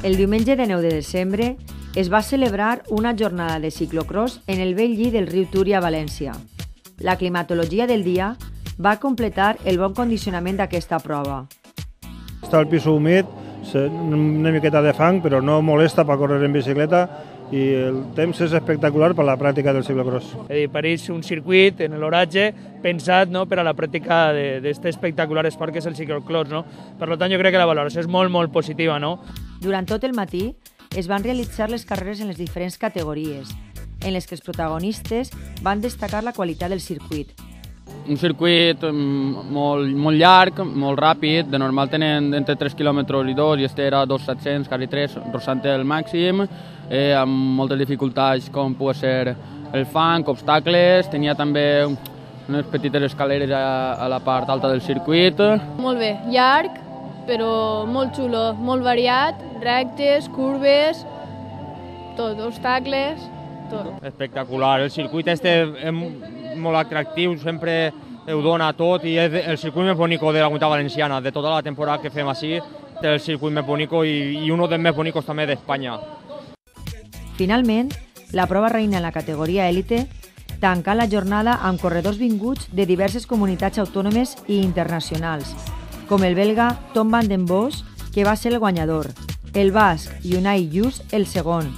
El diumenge de 9 de desembre es va celebrar una jornada de ciclocròs en el bell llit del riu Túria a València. La climatologia del dia va completar el bon condicionament d'aquesta prova. Està el pis humit, una miqueta de fang, però no molesta per córrer en bicicleta i el temps és espectacular per a la pràctica del ciclocròs. Pareix un circuit en l'oratge pensat per a la pràctica d'aquest espectacular esport que és el ciclocròs. Per tant, jo crec que la valoració és molt positiva. Durant tot el matí es van realitzar les carreres en les diferents categories, en les que els protagonistes van destacar la qualitat del circuit. Un circuit molt llarg, molt ràpid, de normal tenen entre 3 km i 2 i este era 2.700, quasi 3, rossant el màxim, amb moltes dificultats com pot ser el fang, obstacles, tenia també unes petites escaleres a la part alta del circuit. Molt bé, llarg, però molt xulo, molt variat, rectes, curves, tot, obstacles, tot. Espectacular, el circuit este és molt atractiu, sempre ho dona tot i és el circuit més bonic de la Comunitat Valenciana, de tota la temporada que fem així, el circuit més bonic i un dels més bonics també d'Espanya. Finalment, la prova reina en la categoria élite tancà la jornada amb corredors vinguts de diverses comunitats autònomes i internacionals, com el belga Tom van den Bos, que va ser el guanyador, el basc Unai Lluç el segon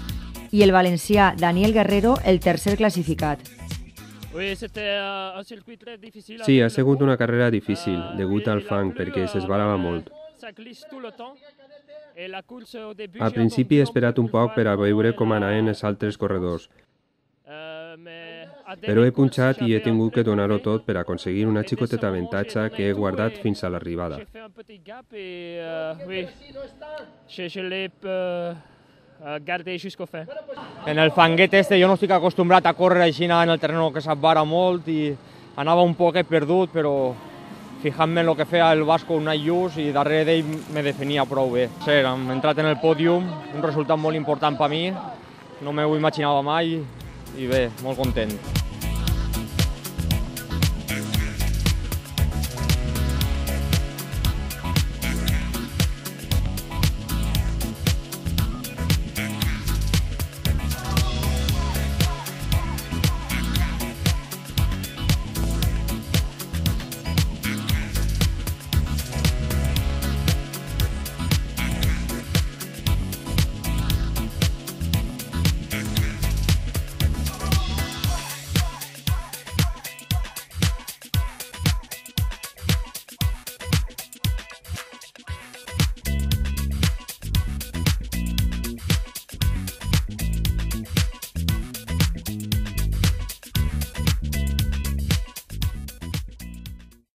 i el valencià Daniel Guerrero el tercer classificat. Sí, ha sigut una carrera difícil, degut al fang, perquè s'esbarava molt. Al principi he esperat un poc per a veure com anaven els altres corredors, però he punxat i he tingut que donar-ho tot per aconseguir una xicoteta avantatge que he guardat fins a l'arribada. En el fanguet este jo no estic acostumbrat a córrer així en el terreny que s'esbara molt i anava un poc perdut, però fijant-me en el que feia el basco Unai Lluç i darrere d'ell me definia prou bé. Hem entrat en el pòdium, un resultat molt important per mi, no m'ho imaginava mai i bé, molt content.